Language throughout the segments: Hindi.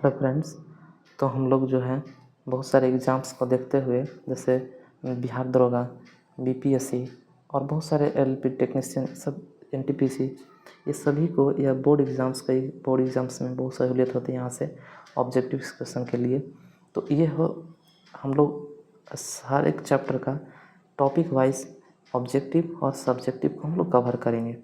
Hello friends. तो हम लोग जो है बहुत सारे एग्ज़ाम्स को देखते हुए, जैसे बिहार दरोगा, बीपीएससी और बहुत सारे एलपी टेक्नीशियन, सब एनटीपीसी, ये सभी को यह बोर्ड एग्ज़ाम्स में बहुत सहूलियत होती है यहाँ से ऑब्जेक्टिव क्वेश्चन के लिए। तो ये हम लोग हर एक चैप्टर का टॉपिक वाइज ऑब्जेक्टिव और सब्जेक्टिव को हम लोग कवर करेंगे।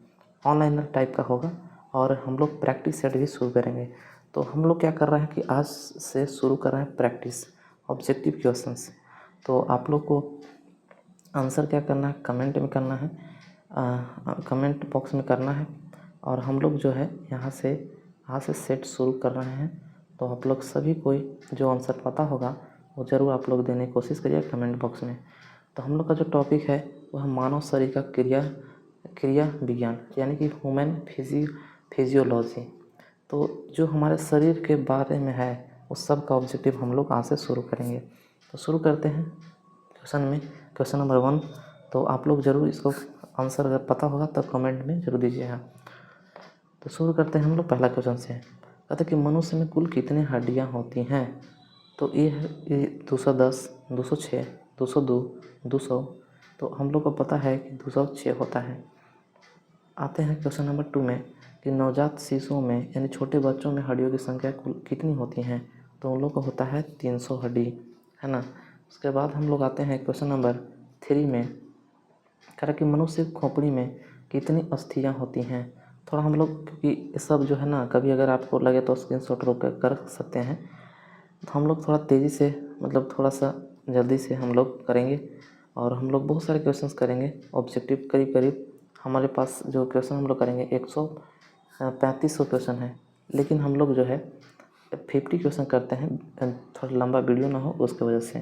ऑनलाइन टाइप का होगा और हम लोग प्रैक्टिस सेट भी शुरू करेंगे। तो हम लोग क्या कर रहे हैं कि आज से शुरू कर रहे हैं प्रैक्टिस ऑब्जेक्टिव क्वेश्चंस। तो आप लोग को आंसर क्या करना है, कमेंट में करना है, कमेंट बॉक्स में करना है। और हम लोग जो है यहाँ से सेट शुरू कर रहे हैं। तो आप लोग सभी कोई जो आंसर पता होगा वो ज़रूर आप लोग देने की कोशिश करिए कमेंट बॉक्स में। तो हम लोग का जो टॉपिक है वह मानव शरीर का क्रिया विज्ञान, यानी कि ह्यूमन फिजियोलॉजी। तो जो हमारे शरीर के बारे में है उस सब का ऑब्जेक्टिव हम लोग आज से शुरू करेंगे। तो शुरू करते हैं क्वेश्चन नंबर 1। तो आप लोग ज़रूर इसको आंसर अगर पता होगा तो कमेंट में ज़रूर दीजिएगा। तो शुरू करते हैं हम लोग पहला क्वेश्चन से। कहते हैं कि मनुष्य में कुल कितनी हड्डियाँ होती हैं। तो ये है 210, 206, 202, 200। तो हम लोग को पता है कि 206 होता है। आते हैं क्वेश्चन नंबर 2 में कि नवजात शिशुओं में यानी छोटे बच्चों में हड्डियों की संख्या कुल कितनी होती हैं। तो उन लोग को होता है 300 हड्डी, है ना। उसके बाद हम लोग आते हैं क्वेश्चन नंबर 3 में, कह रहा कि मनुष्य की खोपड़ी में कितनी अस्थियाँ होती हैं। थोड़ा हम लोग, क्योंकि ये सब जो है ना, कभी अगर आपको लगे तो स्क्रीनशॉट रोक कर सकते हैं। तो हम लोग थोड़ा तेज़ी से, मतलब थोड़ा सा जल्दी से हम लोग करेंगे और हम लोग बहुत सारे क्वेश्चंस करेंगे ऑब्जेक्टिव। करीब हमारे पास जो क्वेश्चन हम लोग करेंगे 135 क्वेश्चन है, लेकिन हम लोग जो है 50 क्वेश्चन करते हैं, थोड़ा लंबा वीडियो ना हो उसकी वजह से।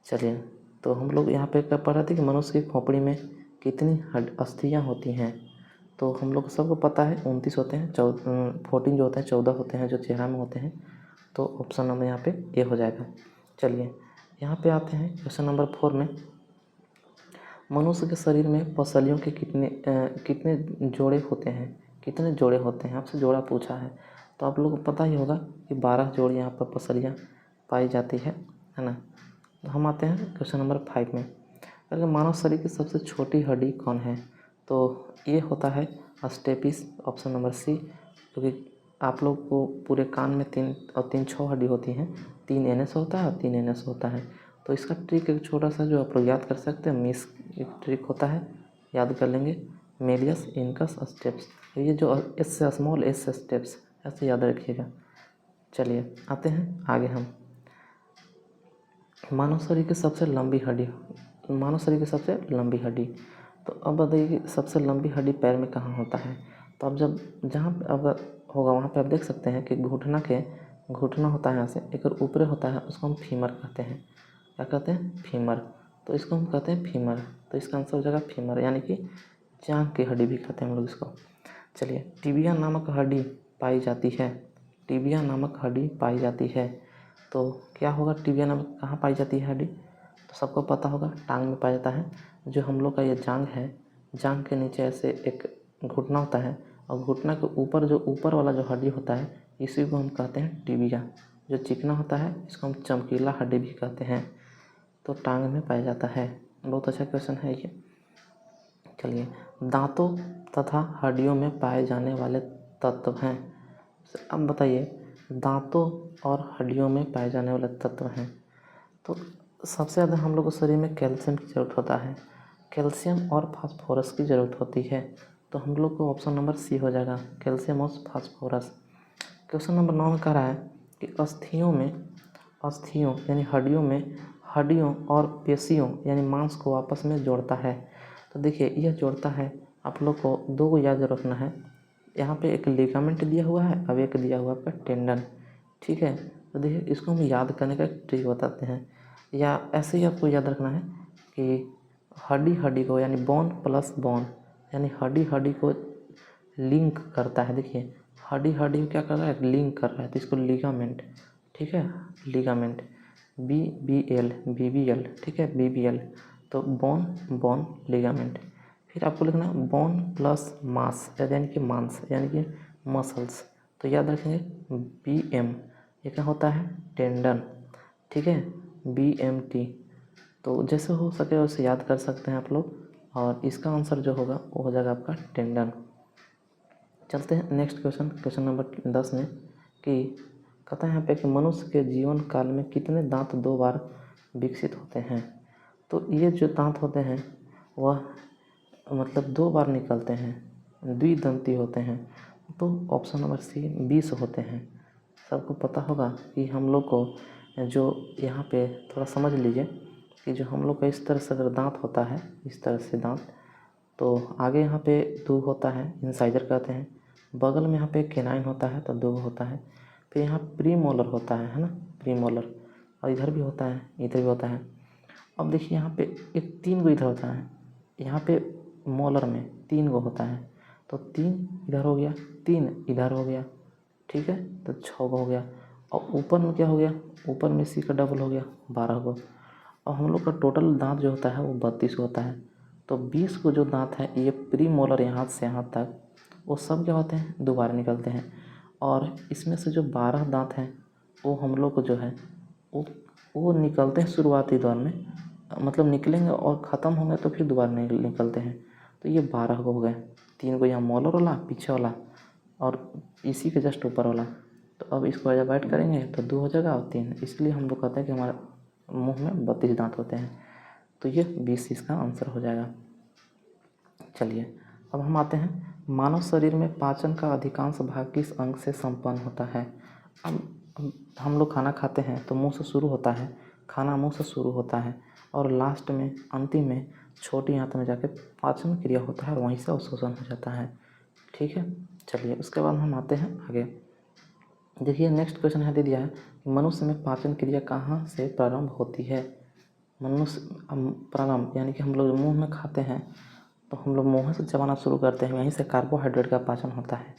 चलिए, तो हम लोग यहाँ पे क्या पढ़ रहे थे कि मनुष्य की खोपड़ी में कितनी अस्थियाँ होती हैं। तो हम लोग सबको पता है 29 होते हैं, 14 जो होते हैं, 14 होते हैं जो चेहरा में होते हैं। तो ऑप्शन नंबर यहाँ पे ए हो जाएगा। चलिए यहाँ पे आते हैं क्वेश्चन नंबर 4 में। मनुष्य के शरीर में पसलियों के कितने जोड़े होते हैं। कितने जोड़े होते हैं, आपसे जोड़ा पूछा है। तो आप लोगों को पता ही होगा कि 12 जोड़ यहाँ पर पसलियाँ पाई जाती है ना। तो हम आते हैं क्वेश्चन नंबर 5 में। अगर मानव शरीर की सबसे छोटी हड्डी कौन है। तो ये होता है स्टेपिस, ऑप्शन नंबर सी। क्योंकि आप लोग को पूरे कान में 3 6 हड्डी होती हैं, 3 एनएस होता है और 3 एनएस होता है। तो इसका ट्रिक एक छोटा सा जो आप लोग याद कर सकते हैं, मिस एक ट्रिक होता है, याद कर लेंगे, मेलियस इनकस स्टेप्स। ये जो एस से स्मॉल एस स्टेप्स, ऐसे याद रखिएगा। चलिए आते हैं आगे हम। मानव शरीर की सबसे लंबी हड्डी। तो अब बताइए कि सबसे लंबी हड्डी पैर में कहाँ होता है। तो अब जहाँ अगर होगा वहाँ पे आप देख सकते हैं कि घुटना होता है, यहाँ से एक ऊपर होता है, उसको हम फीमर कहते हैं। क्या कहते हैं, फीमर। तो इसको हम कहते हैं फीमर। तो इसका आंसर हो जाएगा फीमर, यानी कि जांघ की हड्डी भी कहते हैं हम लोग इसको। चलिए, टिबिया नामक हड्डी पाई जाती है। तो क्या होगा, टिबिया नामक कहाँ पाई जाती है हड्डी। तो सबको पता होगा टांग में पाया जाता है। जो हम लोग का ये जांघ है, जांघ के नीचे ऐसे एक घुटना होता है और घुटना के ऊपर जो ऊपर वाला जो हड्डी होता है, इसी को हम कहते हैं टिबिया। जो चिकना होता है इसको हम चमकीला हड्डी भी कहते हैं। तो टांग में पाया जाता है। बहुत अच्छा क्वेश्चन है ये। चलिए, दांतों तथा हड्डियों में पाए जाने वाले तत्व हैं। अब बताइए, दांतों और हड्डियों में पाए जाने वाले तत्व हैं। तो सबसे ज़्यादा हम लोग को शरीर में कैल्शियम की ज़रूरत होता है। कैल्शियम और फास्फोरस की ज़रूरत होती है। तो हम लोग को ऑप्शन नंबर सी हो जाएगा, कैल्शियम और फास्फोरस। क्वेश्चन नंबर 9 में कह रहा है कि अस्थियों यानी हड्डियों और पेशियों यानी मांस को आपस में जोड़ता है। तो देखिए, यह जोड़ता है, आप लोग को 2 को याद रखना है। यहाँ पे एक लिगामेंट दिया हुआ है, अब एक दिया हुआ है आपका टेंडन, ठीक है। तो देखिए, इसको हम याद करने का ट्रिक बताते हैं, या ऐसे ही आपको याद रखना है कि हड्डी को, यानी बोन प्लस बोन, यानी हड्डी को लिंक करता है। देखिए, हड्डी को क्या कर रहा है, लिंक कर रहा है, तो इसको लिगामेंट, ठीक है, लिगामेंट, BBL, ठीक है, BBL। तो बोन लिगामेंट। फिर आपको लिखना बोन प्लस मास, यानी कि मांस, यानी कि मसल्स। तो याद रखेंगे BM, ये क्या होता है, टेंडन, ठीक है, BMT। तो जैसे हो सके वैसे याद कर सकते हैं आप लोग, और इसका आंसर जो होगा वो हो जाएगा आपका टेंडन। चलते हैं नेक्स्ट क्वेश्चन, क्वेश्चन नंबर 10 में, कि कहता है यहाँ पे कि मनुष्य के जीवन काल में कितने दांत 2 बार विकसित होते हैं। तो ये जो दांत होते हैं वह मतलब 2 बार निकलते हैं, द्विदंती होते हैं। तो ऑप्शन नंबर सी 20 होते हैं। सबको पता होगा कि हम लोग को जो यहाँ पे थोड़ा समझ लीजिए कि जो हम लोग का इस तरह से अगर दांत होता है, इस तरह से दांत, तो आगे यहाँ पे 2 होता है, इंसाइजर कहते हैं। बगल में यहाँ पे केनाइन होता है तो 2 होता है। फिर यहाँ प्रीमोलर होता है ना, प्रीमोलर, और इधर भी होता है, इधर भी होता है। अब देखिए यहाँ पे एक 3 गो इधर होता है, यहाँ पे मोलर में 3 गो होता है, तो 3 इधर हो गया, 3 इधर हो गया, ठीक है, तो 6 गो हो गया। और ऊपर में क्या हो गया, ऊपर में इसी का डबल हो गया, 12 गो। और हम लोग का टोटल दांत जो होता है वो 32 होता है। तो 20 को जो दांत है ये प्री मोलर यहाँ से यहाँ तक, वो सब क्या होते हैं, दोबारा निकलते हैं। और इसमें से जो 12 दांत हैं वो हम लोग को जो है वो निकलते हैं शुरुआती दौर में, मतलब निकलेंगे और ख़त्म होंगे तो फिर दोबारा निकलते हैं। तो ये 12 को हो गए, 3 को यहाँ मोलर वाला पीछे वाला और इसी के जस्ट ऊपर वाला। तो अब इसको जब ऐड करेंगे तो 2 हो जाएगा और 3, इसलिए हम लोग कहते हैं कि हमारे मुंह में 32 दांत होते हैं। तो ये 20 इसका आंसर हो जाएगा। चलिए अब हम आते हैं, मानव शरीर में पाचन का अधिकांश भाग किस अंग से संपन्न होता है। अब हम लोग खाना खाते हैं तो मुंह से शुरू होता है, खाना मुंह से शुरू होता है और लास्ट में अंतिम में छोटी आंत में जाके पाचन क्रिया होता है और वहीं से अवशोषण हो जाता है, ठीक है। चलिए उसके बाद हम आते हैं आगे। देखिए नेक्स्ट क्वेश्चन यहाँ दे दिया है कि मनुष्य में पाचन क्रिया कहाँ से प्रारंभ होती है। मनुष्य प्रारंभ यानी कि हम लोग मुंह में खाते हैं तो हम लोग मुँह से चबाना शुरू करते हैं, वहीं से कार्बोहाइड्रेट का पाचन होता है।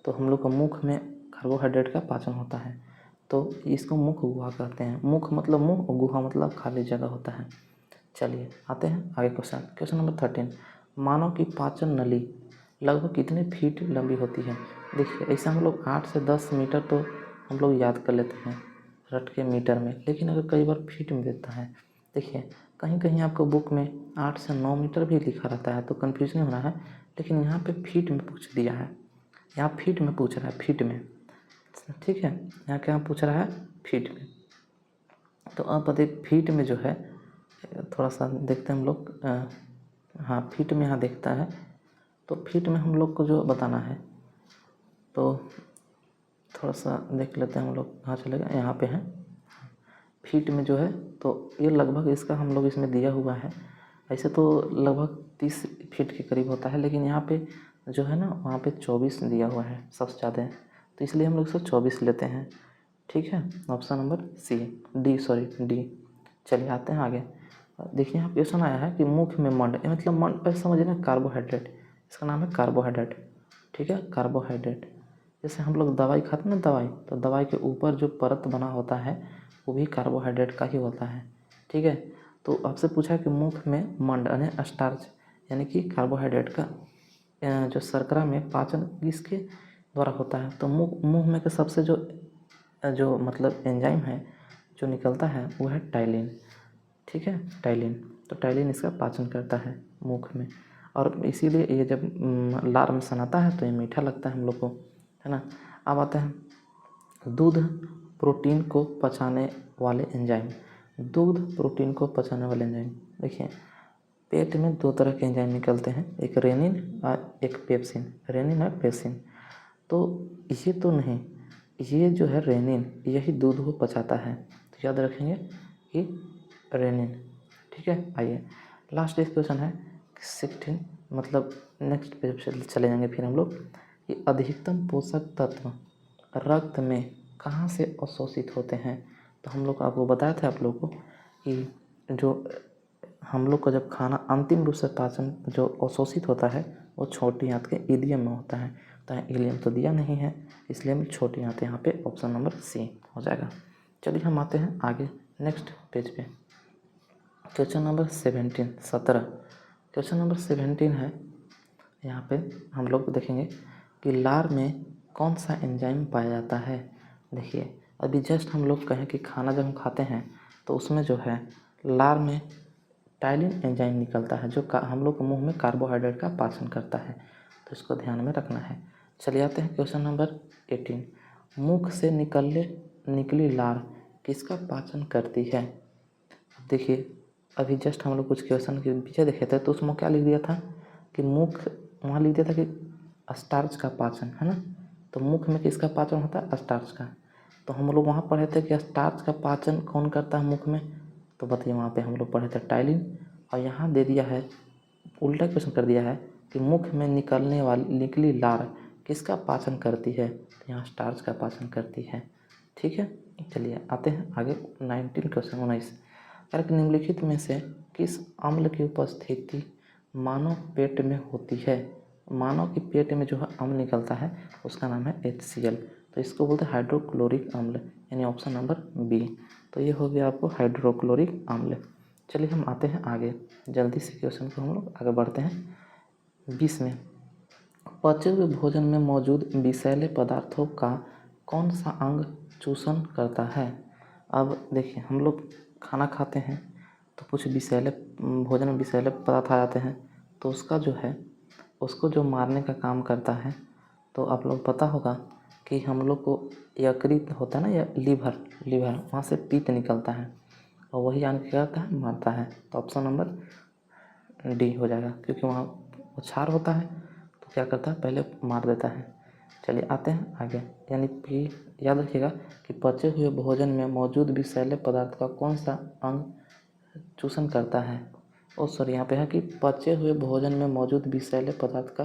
तो हम लोग का मुख में कार्बोहाइड्रेट का पाचन होता है, तो इसको मुख गुहा कहते हैं। मुख मतलब मुंह और गुहा मतलब खाली जगह होता है। चलिए आते हैं आगे क्वेश्चन, क्वेश्चन नंबर 13, मानव की पाचन नली लगभग कितने फीट लंबी होती है। देखिए ऐसा हम लोग 8 से 10 मीटर तो हम लोग याद कर लेते हैं रट के मीटर में, लेकिन अगर कई बार फीट में देता है, देखिए कहीं कहीं आपको बुक में 8 से 9 मीटर भी लिखा रहता है, तो कन्फ्यूज नहीं होना है। लेकिन यहाँ पे फीट में पूछ दिया है, यहाँ फीट में पूछ रहा है, फीट में, ठीक है, यहाँ क्या पूछ रहा है, फीट में। तो अब पता फीट में जो है थोड़ा सा देखते हैं हम लोग, हाँ फीट में यहाँ देखता है, तो फीट में हम लोग को जो बताना है तो थोड़ा सा देख लेते हैं हम लोग, कहाँ चलेगा, यहाँ पे है फीट में जो है। तो ये लगभग इसका हम लोग इसमें दिया हुआ है, ऐसे तो लगभग 30 फीट के करीब होता है, लेकिन यहाँ पे जो है ना वहाँ पे 24 दिया हुआ है सबसे ज़्यादा है, तो इसलिए हम लोग इसको 24 लेते हैं, ठीक है। Option number D. चलिए आते हैं आगे। देखिए यहाँ क्वेश्चन आया है कि मुख में मंड, मतलब मंड पर समझिए ना कार्बोहाइड्रेट, इसका नाम है कार्बोहाइड्रेट, ठीक है, कार्बोहाइड्रेट। जैसे हम लोग दवाई खाते हैं ना, दवाई, तो दवाई के ऊपर जो परत बना होता है वो भी कार्बोहाइड्रेट का ही होता है, ठीक है। तो आपसे पूछा कि मुख में मंड यानी स्टार्च यानी कि कार्बोहाइड्रेट का जो शर्करा में पाचन किसके द्वारा होता है, तो मुंह में के सबसे जो मतलब एंजाइम है जो निकलता है वो है टाइलिन, ठीक है, टाइलिन। तो टाइलिन इसका पाचन करता है मुख में, और इसीलिए ये जब लार में सनाता है तो ये मीठा लगता है हम लोग को, है ना। अब आता है दूध प्रोटीन को पचाने वाले एंजाइम, दूध प्रोटीन को पचाने वाले एंजाइम। देखिए पेट में 2 तरह के एंजाइम निकलते हैं, एक रेनिन और एक पेप्सिन, रेनिन और पेप्सिन। तो ये तो नहीं, ये जो है रेनिन यही दूध को पचाता है, तो याद रखेंगे कि रेनिन, ठीक है। आइए लास्ट एक क्वेश्चन है 16, मतलब नेक्स्ट पेज पे चले जाएंगे फिर हम लोग, कि अधिकतम पोषक तत्व रक्त में कहाँ से अवशोषित होते हैं। तो हम लोग आपको बताया था आप लोग को कि जो हम लोग का जब खाना अंतिम रूप से पाचन जो अवशोषित होता है वो छोटी आंत के इलियम में होता है, तो इलियम तो दिया नहीं है, इसलिए हम छोटी आंत यहाँ पे ऑप्शन नंबर सी हो जाएगा। चलिए हम आते हैं आगे नेक्स्ट पेज पे, क्वेश्चन नंबर 17 क्वेश्चन नंबर 17 है। यहाँ पे हम लोग देखेंगे कि लार में कौन सा एंजाइम पाया जाता है। देखिए अभी जस्ट हम लोग कहें कि खाना जब हम खाते हैं तो उसमें जो है लार में टाइलिन एंजाइम निकलता है जो हम लोग के मुंह में कार्बोहाइड्रेट का पाचन करता है, तो इसको ध्यान में रखना है। चलिए आते हैं क्वेश्चन नंबर 18। मुख से निकली लार किसका पाचन करती है? देखिए अभी जस्ट हम लोग कुछ क्वेश्चन के पीछे देखे थे तो उसमें क्या लिख दिया था कि मुख, वहाँ लिख दिया था कि स्टार्च का पाचन, है ना। तो मुख में किसका पाचन होता है? स्टार्च का। तो हम लोग वहाँ पढ़े थे कि स्टार्च का पाचन कौन करता है मुख में, तो बताइए वहाँ पे हम लोग पढ़े थे टाइलिन, और यहाँ दे दिया है उल्टा क्वेश्चन कर दिया है कि मुख में निकली लार किसका पाचन करती है, तो यहाँ स्टार्च का पाचन करती है। ठीक है, चलिए आते हैं आगे 19 क्वेश्चन 19। कि निम्नलिखित में से किस अम्ल की उपस्थिति मानव पेट में होती है? मानव के पेट में जो है अम्ल निकलता है उसका नाम है HCl, तो इसको बोलते हैं हाइड्रोक्लोरिक अम्ल, यानी ऑप्शन नंबर बी। तो ये हो गया आपको हाइड्रोक्लोरिक अम्ल। चलिए हम आते हैं आगे, जल्दी से क्वेश्चन को हम लोग आगे बढ़ते हैं। 20 में पचे हुए भोजन में मौजूद विषैले पदार्थों का कौन सा अंग चूषण करता है? अब देखिए हम लोग खाना खाते हैं तो कुछ विषैले भोजन में विषैले पदार्थ आ जाते हैं, तो उसका जो है उसको जो मारने का काम करता है, तो आप लोग पता होगा कि हम लोग को यकृत होता है ना, या लीवर वहाँ से पित्त निकलता है और वही आने क्या करता है? मारता है। तो ऑप्शन नंबर डी हो जाएगा, क्योंकि वहाँ क्षार होता है तो क्या करता है? पहले मार देता है। चलिए आते हैं आगे, यानी कि याद रखिएगा कि पचे हुए भोजन में मौजूद विषैले पदार्थ का कौन सा अंग चूषण करता है? सॉरी, यहाँ पे है कि पचे हुए भोजन में मौजूद विषैले पदार्थ का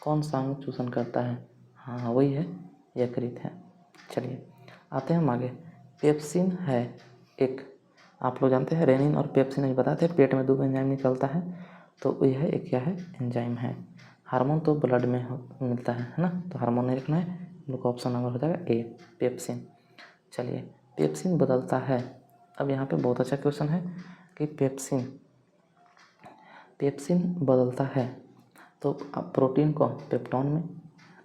कौन सा अंग चूषण करता है? हाँ वही है, यकृत है। चलिए आते हैं हम आगे। पेप्सिन है एक, आप लोग जानते हैं रेनिन और पेप्सिन नहीं बताते, पेट में 2 एंजाइम निकलता है, तो यह एक क्या है? एंजाइम है। हार्मोन तो ब्लड में मिलता है ना, तो हार्मोन नहीं रखना है हम लोग को, ऑप्शन नंबर हो जाएगा ए, पेप्सिन। चलिए पेप्सिन बदलता है, अब यहाँ पे बहुत अच्छा क्वेश्चन है कि पेप्सिन बदलता है तो अब प्रोटीन को पेप्टोन में,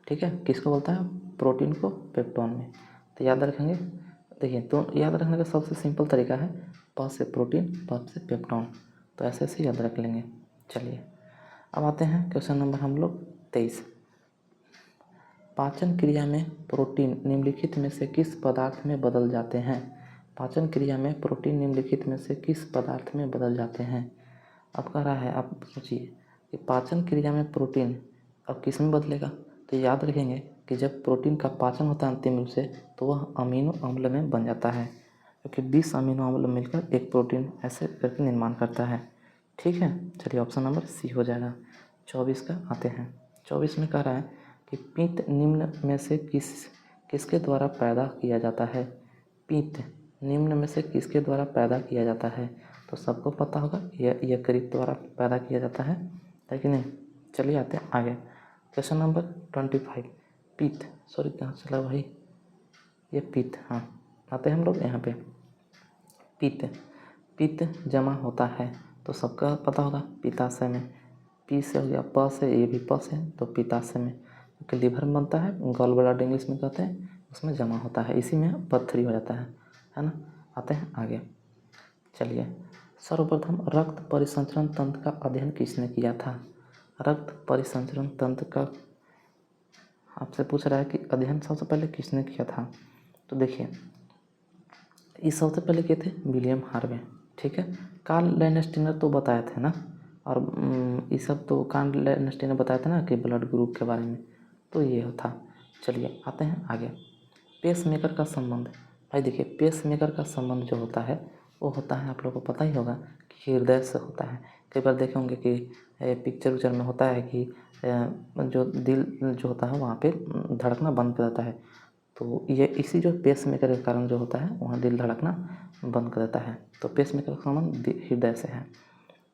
ठीक है, किसको बोलता है? प्रोटीन को पेप्टोन में। तो याद रखेंगे, देखिए तो याद रखने का सबसे सिंपल तरीका है प से प्रोटीन, प से पेप्टोन, तो ऐसे ऐसे याद रख लेंगे। चलिए अब आते हैं क्वेश्चन नंबर हम लोग 23। पाचन क्रिया में प्रोटीन निम्नलिखित में से किस पदार्थ में बदल जाते हैं? पाचन क्रिया में प्रोटीन निम्नलिखित में से किस पदार्थ में बदल जाते हैं? अब कह रहा है, आप सोचिए कि पाचन क्रिया में प्रोटीन अब किस में बदलेगा, तो याद रखेंगे कि जब प्रोटीन का पाचन होता है अंतिम रूप से, तो वह अमीनो अम्ल में बन जाता है, क्योंकि 20 अमीनो अम्ल मिलकर एक प्रोटीन ऐसे करके निर्माण करता है। ठीक है, चलिए ऑप्शन नंबर सी हो जाएगा। 24 का आते हैं। 24 में कह रहा है कि पित्त निम्न में से किसके द्वारा पैदा किया जाता है? पित्त निम्न में से किसके द्वारा पैदा किया जाता है? तो सबको पता होगा यह यकृत द्वारा पैदा किया जाता है कि नहीं। चलिए आते हैं आगे, क्वेश्चन नंबर 25। पित्त, सॉरी कहाँ चला भाई, ये पित्त, हाँ आते हैं हम लोग यहाँ पे। पित्त जमा होता है तो सबका पता होगा पित्ताशय में, पी से हो गया, प से, ये भी प से, तो पित्ताशय में, क्योंकि लीवर में बनता है, गॉल ब्लैडर इंग्लिश में कहते हैं, उसमें जमा होता है, इसी में पथरी हो जाता है ना। आते हैं आगे। चलिए सर्वप्रथम रक्त परिसंचरण तंत्र का अध्ययन किसने किया था? रक्त परिसंचरण तंत्र का आपसे पूछ रहा है कि अध्ययन सबसे पहले किसने किया था? तो देखिए ये सबसे पहले किए थे विलियम हार्वे, ठीक है। कार्ल लैंडस्टीनर तो बताए थे ना, और ये सब तो कार्ल लैंडस्टीनर बताया था ना कि ब्लड ग्रुप के बारे में, तो ये था। चलिए आते हैं आगे। पेसमेकर का संबंध, भाई देखिए पेसमेकर का संबंध जो होता है वो होता है, आप लोगों को पता ही होगा कि हृदय से होता है। कई बार देखे होंगे कि पिक्चर उक्चर में होता है कि जो दिल जो होता है वहाँ पे धड़कना बंद कर देता है, तो ये इसी जो पेसमेकर के कारण जो होता है वहाँ दिल धड़कना बंद कर देता है, तो पेसमेकर का संबंध हृदय से है।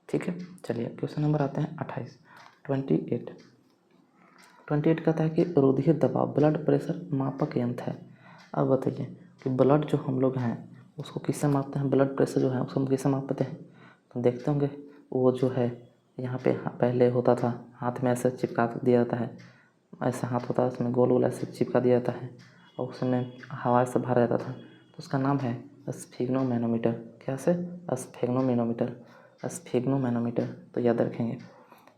ठीक है, चलिए क्वेश्चन नंबर आते हैं 28। 28 कहता है कि रुधिर दबाव ब्लड प्रेशर मापक यंत्र है। अब बताइए कि ब्लड जो हम लोग हैं उसको किससे मापते हैं? ब्लड प्रेशर जो है उसको हम किससे मापते हैं? तो देखते होंगे वो जो है यहाँ पे पहले होता था हाथ में ऐसे चिपका दिया जाता है, ऐसा हाथ होता है उसमें गोल गोल ऐसे चिपका दिया जाता है और उसमें हवा से भरा जाता था, उसका नाम है स्फिग्नोमैनोमीटर। क्या से? स्फिग्नोमैनोमीटर, स्फिग्नोमैनोमीटर, तो याद रखेंगे।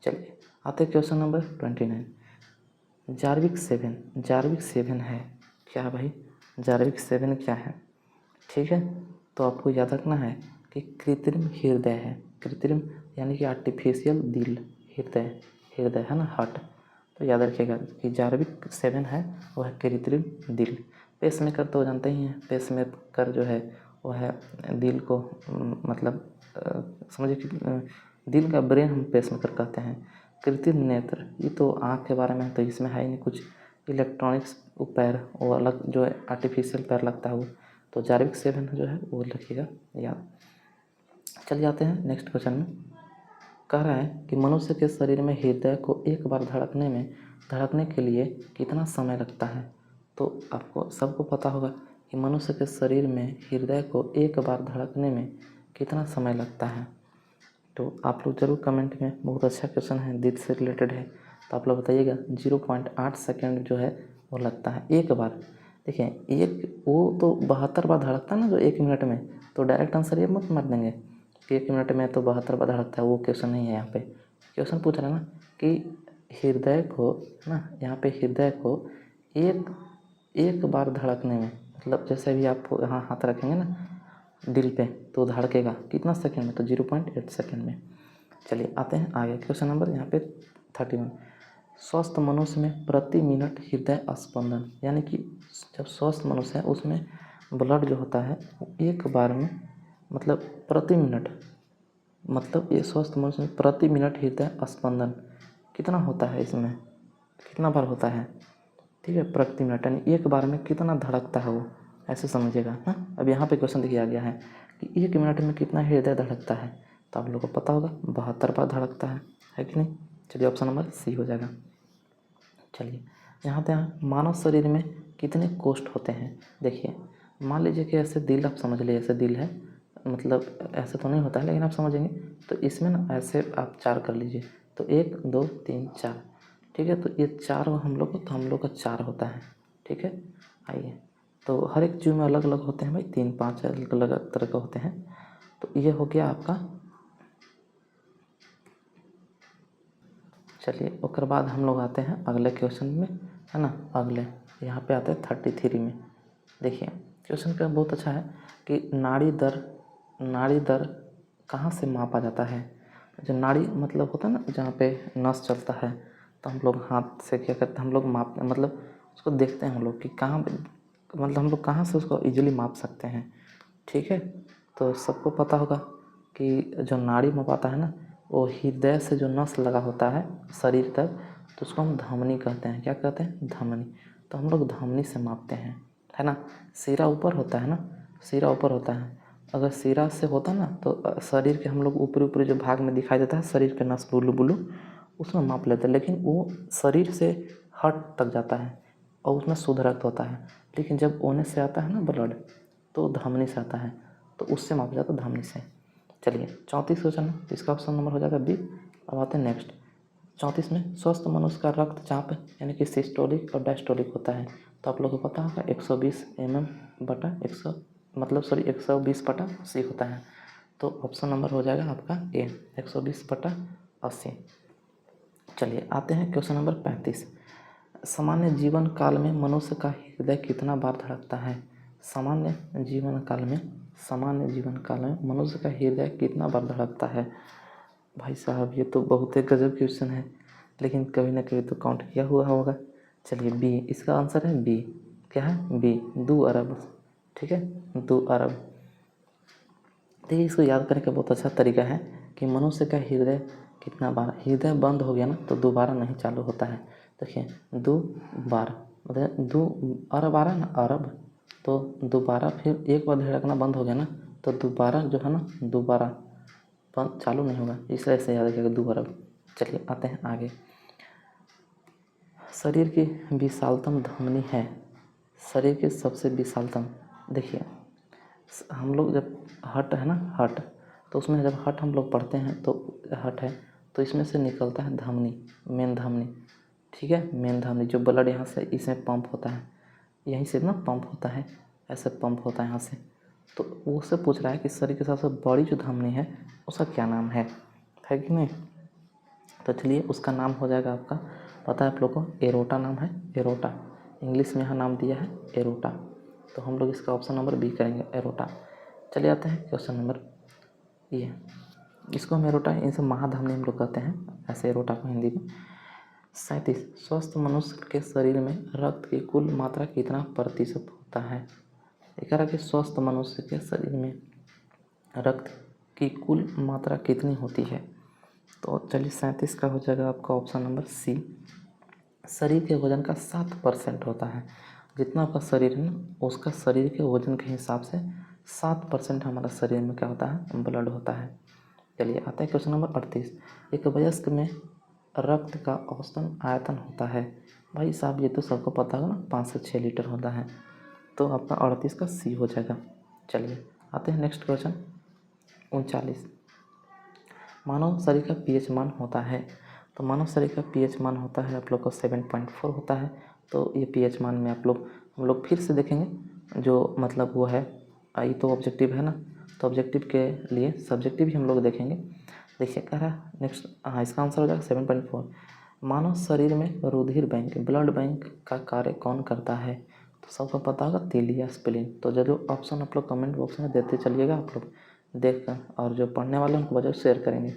चलिए आते हैं क्वेश्चन नंबर 29। जार्विक 7, जार्विक 7 है क्या है भाई? जार्विक 7 क्या है? ठीक है, तो आपको याद रखना है कि कृत्रिम हृदय है। कृत्रिम यानी कि आर्टिफिशियल दिल, हृदय, हृदय है ना, हार्ट। तो याद रखिएगा कि जार्विक 7 है वह है कृत्रिम दिल। पेसमेकर तो जानते ही हैं, पेसमेकर जो है वह है दिल को मतलब समझिए कि दिल का ब्रेन हम पेसमेकर कहते हैं। कृत्रिम नेत्र, ये तो आँख के बारे में है, तो इसमें है ही नहीं कुछ। इलेक्ट्रॉनिक्स पैर, वो अलग जो है आर्टिफिशियल पैर लगता है वो। तो जार्विक 7 जो है वो रखिएगा याद। चलिए आते हैं नेक्स्ट क्वेश्चन में। कह रहा है कि मनुष्य के शरीर में हृदय को एक बार धड़कने के लिए कितना समय लगता है? तो आपको सबको पता होगा कि मनुष्य के शरीर में हृदय को एक बार धड़कने में कितना समय लगता है। तो आप लोग ज़रूर कमेंट में, बहुत अच्छा क्वेश्चन है, दिल से रिलेटेड है, तो आप लोग बताइएगा। 0.8 सेकेंड जो है वो लगता है एक बार। देखिए एक वो तो 72 बार धड़कता है ना जो 1 मिनट में, तो डायरेक्ट आंसर ये मत मार देंगे कि 1 मिनट में तो 72 बार धड़कता है, वो क्वेश्चन नहीं है यहाँ पे। क्वेश्चन पूछ रहा है ना कि हृदय को ना, यहाँ पे हृदय को एक बार धड़कने में, मतलब जैसे भी आप यहाँ हाथ रखेंगे ना दिल पे तो धड़केगा कितना सेकंड में? तो 0.8 सेकंड में। चलिए आते हैं आगे क्वेश्चन नंबर यहाँ पे 31। स्वस्थ मनुष्य में प्रति मिनट हृदय स्पंदन, यानी कि जब स्वस्थ मनुष्य है उसमें ब्लड जो होता है एक बार में, मतलब प्रति मिनट, मतलब ये स्वस्थ मनुष्य में प्रति मिनट हृदय स्पंदन कितना होता है, इसमें कितना बार होता है? ठीक है, प्रति मिनट, यानी एक बार में कितना धड़कता है वो, ऐसे समझिएगा। हाँ, अब यहाँ पे क्वेश्चन दिया गया है कि 1 मिनट में कितना हृदय धड़कता है, तो आप लोगों को पता होगा 72 बार धड़कता है कि नहीं? चलिए ऑप्शन नंबर सी हो जाएगा। चलिए यहाँ पे मानव शरीर में कितने कोष्ठ होते हैं? देखिए मान लीजिए कि ऐसे दिल आप समझ लीजिए, ऐसे दिल है, मतलब ऐसे तो नहीं होता है लेकिन आप समझेंगे, तो इसमें ना ऐसे आप 4 कर लीजिए, तो 1 2 3 4, ठीक है, तो ये 4 हम लोग को, तो हम लोग का 4 होता है, ठीक है। आइए, तो हर एक जीव में अलग अलग होते हैं भाई, 3 5 अलग अलग तरह के होते हैं। तो ये हो गया आपका। चलिए उसके बाद हम लोग आते हैं अगले क्वेश्चन में, है ना। अगले यहाँ पे आते हैं 33 में। देखिए क्वेश्चन का बहुत अच्छा है कि नाड़ी दर कहाँ से मापा जाता है? जो नाड़ी मतलब होता है ना जहाँ पे नस चलता है, तो हम लोग हाथ से क्या करते हैं, हम लोग मापते हैं, मतलब उसको देखते हैं हम लोग कि कहाँ पे, मतलब हम लोग कहाँ से उसको इजीली माप सकते हैं, ठीक है। तो सबको पता होगा कि जो नाड़ी मापाता है ना, वो हृदय से जो नस लगा होता है शरीर तक, तो उसको हम धमनी कहते हैं। क्या कहते हैं? धमनी। तो हम लोग धमनी से मापते हैं, है ना। सिरा ऊपर होता है ना, सिरा ऊपर होता है। अगर सिरा से होता ना तो शरीर के हम लोग ऊपरी ऊपरी जो भाग में दिखाई देता है शरीर के नस बुलू बुलू, उसमें माप लेते हैं, लेकिन वो शरीर से हट तक जाता है और उसमें शुद्ध रक्त होता है। लेकिन जब ओने से आता है ना ब्लड, तो धमनी से आता है, तो उससे मापा जाता है धमनी से। चलिए 34 क्वेश्चन, इसका ऑप्शन नंबर हो जाएगा बी। अब आते हैं नेक्स्ट 34 में। स्वस्थ मनुष्य का रक्तचाप यानी कि सिस्टोलिक और डायस्टोलिक होता है, तो आप लोगों को पता होगा 120 mm बटा 100 मतलब सॉरी 120 बटा 80 होता है। तो ऑप्शन नंबर हो जाएगा आपका ए, 120 बटा 80। चलिए आते हैं क्वेश्चन नंबर 35। सामान्य जीवन काल में मनुष्य का हृदय कितना बार धड़कता है? सामान्य जीवन काल में मनुष्य का हृदय कितना बार धड़कता है? भाई साहब ये तो बहुत ही गजब क्वेश्चन है, लेकिन कभी ना कभी तो काउंट किया हुआ होगा। चलिए बी, इसका आंसर है बी। क्या है? बी, 2 अरब। ठीक है, 2 अरब। देखिए इसको याद करने का बहुत अच्छा तरीका है कि मनुष्य का हृदय कितना बार, हृदय बंद हो गया ना तो दोबारा नहीं चालू होता है। देखिए 2 बार मतलब 2 अरब आ रहा है ना, अरब, तो दोबारा फिर एक बार धड़कना बंद हो गया ना तो दोबारा जो है ना, दोबारा बंद चालू नहीं होगा, इसलिए ऐसे याद रखिएगा 2 अरब। चलिए आते हैं आगे। शरीर की विशालतम धमनी है, शरीर की सबसे विशालतम। देखिए हम लोग जब हट है ना, हट, तो उसमें जब हट हम लोग पढ़ते हैं तो हट है, तो इसमें से निकलता है धमनी, मेन धमनी। ठीक है, मेन धमनी जो ब्लड यहाँ से इसमें पंप होता है, यहीं से ना पंप होता है, ऐसे पंप होता है यहाँ से। तो वो उससे पूछ रहा है कि शरीर के सबसे बड़ी जो धमनी है उसका क्या नाम है कि नहीं। तो चलिए उसका नाम हो जाएगा आपका, पता है आप लोग को, एरोटा नाम है, एरोटा। इंग्लिश में यहाँ नाम दिया है एरोटा, तो हम लोग इसका ऑप्शन नंबर बी करेंगे, एरोटा। चलिए आते हैं क्वेश्चन नंबर ये, इसको हम एरोटा, इनसे महाधमनी हम लोग कहते हैं ऐसे एरोटा को हिंदी में। 37, स्वस्थ मनुष्य के शरीर में रक्त की कुल मात्रा कितना प्रतिशत होता है। ये कह रहा है कि स्वस्थ मनुष्य के शरीर में रक्त की कुल मात्रा कितनी होती है। तो चलिए 37 का हो जाएगा आपका ऑप्शन नंबर सी। शरीर के वजन का 7% होता है। जितना आपका शरीर है ना, उसका शरीर के वजन के हिसाब से 7% हमारा शरीर में क्या होता है, ब्लड होता है। चलिए आते हैं क्वेश्चन नंबर 38। एक वयस्क में रक्त का औसतन आयतन होता है। भाई साहब ये तो सबको पता होगा ना, 5 से 6 लीटर होता है। तो आपका 38 का सी हो जाएगा। चलिए आते हैं नेक्स्ट क्वेश्चन 39। मानव शरीर का पीएच मान होता है। तो मानव शरीर का पीएच मान होता है आप लोग को 7.4 होता है। तो ये पीएच मान में हम लोग फिर से देखेंगे, जो मतलब वो है, ये तो ऑब्जेक्टिव है ना, तो ऑब्जेक्टिव के लिए सब्जेक्टिव ही हम लोग देखेंगे। देखिए कह रहा है नेक्स्ट, हाँ इसका आंसर हो जाएगा 7.4। मानव शरीर में रुधिर बैंक, ब्लड बैंक का कार्य कौन करता है। तो सबको पता होगा तिल या स्प्लीन। तो जो ऑप्शन आप लोग कमेंट बॉक्स में देते चलिएगा आप लोग देख कर, और जो पढ़ने वाले उनको वजह शेयर करेंगे।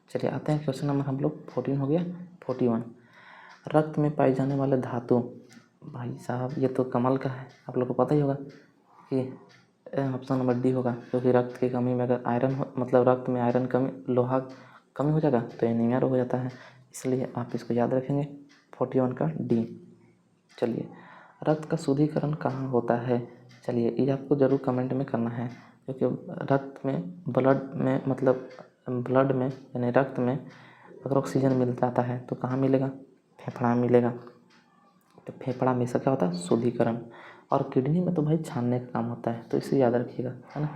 चलिए आते हैं क्वेश्चन नंबर हम लोग 14 हो गया 41। रक्त में पाई जाने वाले धातु, भाई साहब ये तो कमल का है, आप लोग को पता ही होगा कि ऑप्शन नंबर डी होगा, क्योंकि रक्त की कमी में अगर आयरन मतलब रक्त में आयरन कमी, लोहा कमी हो जाएगा तो एनीमिया हो जाता है, इसलिए आप इसको याद रखेंगे 41 का डी। चलिए रक्त का शुद्धिकरण कहाँ होता है। चलिए ये आपको ज़रूर कमेंट में करना है, क्योंकि रक्त में ब्लड में मतलब ब्लड में यानी रक्त में अगर ऑक्सीजन मिल जाता है तो कहाँ मिलेगा, फेफड़ा में मिलेगा। तो फेफड़ा में इसका क्या होता है, शुद्धिकरण। और किडनी में तो भाई छानने का काम होता है, तो इसे याद रखिएगा, है ना।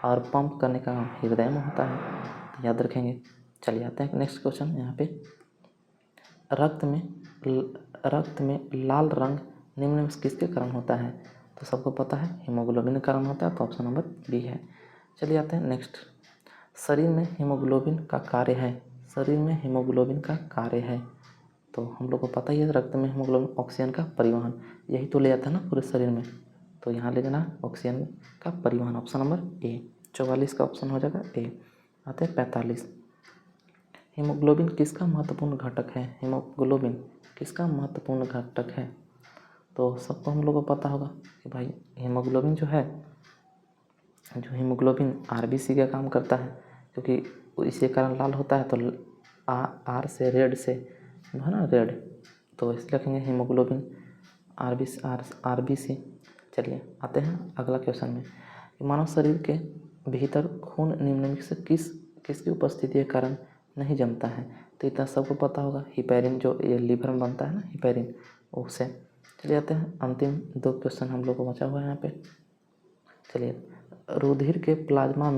और पंप करने का काम हृदय में होता है, तो याद रखेंगे। चलिए आते हैं नेक्स्ट क्वेश्चन यहाँ पे। रक्त में लाल रंग निम्न में किसके कारण होता है। तो सबको पता है हीमोग्लोबिन के कारण होता है, तो ऑप्शन नंबर बी है। चलिए आते हैं नेक्स्ट। शरीर में हीमोग्लोबिन का कार्य है, शरीर में हीमोग्लोबिन का कार्य है, तो हम लोग को पता ही है रक्त में हीमोग्लोबिन ऑक्सीजन का परिवहन, यही तो ले जाता है ना पूरे शरीर में, तो यहाँ ले जाना ऑक्सीजन का परिवहन, ऑप्शन नंबर ए। 44 का ऑप्शन हो जाएगा ए। आते हैं 45। हीमोग्लोबिन किसका महत्वपूर्ण घटक है। हीमोग्लोबिन किसका महत्वपूर्ण घटक है। तो सबको हम लोग को पता होगा कि भाई हीमोग्लोबिन जो है, जो हीमोग्लोबिन आरबीसी का काम करता है, क्योंकि इसी कारण लाल होता है, तो आर से रेड से है ना, रेड, तो इसलिए रखेंगे हीमोग्लोबिन आरबीसी। चलिए आते हैं अगला क्वेश्चन में। मानव शरीर के भीतर खून निम्नलिखित से किसकी उपस्थिति के कारण नहीं जमता है। तो इतना सबको पता होगा, हिपैरिन जो ये लीवर में बनता है ना, हिपैरिन, उससे। चलिए आते हैं अंतिम 2 क्वेश्चन हम लोग को बचा हुआ है यहाँ पे। चलिए रुधिर के प्लाज्मा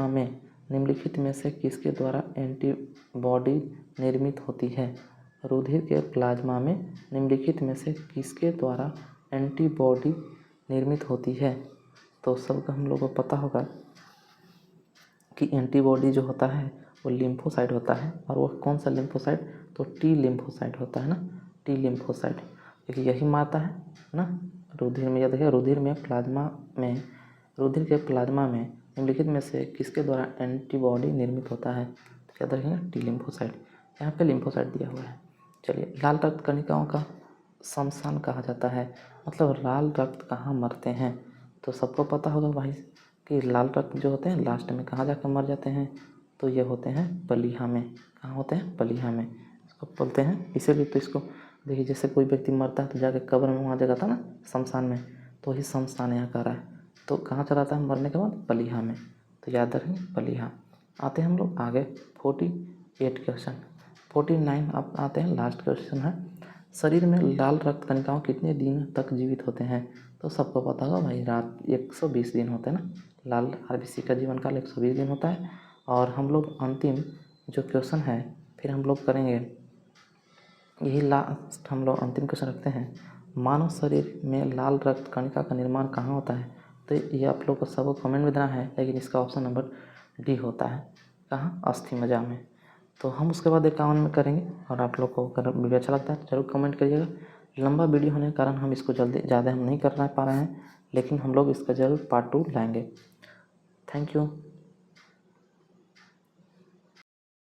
में निम्नलिखित में से किसके द्वारा एंटीबॉडी निर्मित होती है। रुधिर के प्लाज्मा में निम्नलिखित में से किसके द्वारा एंटीबॉडी निर्मित होती है। तो सबको हम लोग को पता होगा कि एंटीबॉडी जो होता है वो लिम्फोसाइट होता है, और वो कौन सा लिम्फोसाइट, तो टी लिम्फोसाइट होता है ना, टी लिम्फोसाइट, क्योंकि यही मारता है ना रुधिर में। यह देखिए रुधिर के प्लाज्मा में निम्नलिखित में से किसके द्वारा एंटीबॉडी निर्मित होता है। तो याद रखिएगा टी लिम्फोसाइट, यहाँ पे लिम्फोसाइट दिया हुआ है। चलिए लाल रक्त कणिकाओं का शमशान कहा जाता है, मतलब लाल रक्त कहाँ मरते हैं। तो सबको पता होगा भाई कि लाल रक्त जो होते हैं लास्ट में कहाँ जाकर मर जाते हैं, तो ये होते हैं बलिहा में। कहाँ होते हैं, बलिहा में इसको बोलते हैं। इसीलिए तो इसको देखिए, जैसे कोई व्यक्ति मरता है तो जाके कब्र में वहाँ जगह था ना शमशान में, तो वही शमशान यहाँ का रहा है। तो कहाँ चला जाता है मरने के बाद, बलिहा में, तो याद रखेंगे बलिहा। आते हैं हम लोग आगे 48 क्वेश्चन। 49 अब आते हैं लास्ट क्वेश्चन है। शरीर में लाल रक्त कणिकाओं कितने दिन तक जीवित होते हैं। तो सबको पता होगा भाई, रात 120 दिन होते हैं ना, लाल आरबीसी का जीवन काल 120 दिन होता है। और हम लोग अंतिम जो क्वेश्चन है फिर हम लोग करेंगे, यही लास्ट हम लोग अंतिम क्वेश्चन रखते हैं। मानव शरीर में लाल रक्त कणिका का निर्माण कहाँ होता है? तो ये आप लोग को सबको कमेंट में देना है, लेकिन इसका ऑप्शन नंबर डी होता है। कहाँ? अस्थि मज्जा में। तो हम उसके बाद 51 में करेंगे। और आप लोग को अगर वीडियो अच्छा लगता है तो ज़रूर कमेंट करिएगा। लंबा वीडियो होने के कारण हम इसको जल्दी ज़्यादा हम नहीं कर पा रहे हैं, लेकिन हम लोग इसका ज़रूर पार्ट 2 लाएंगे। Thank you.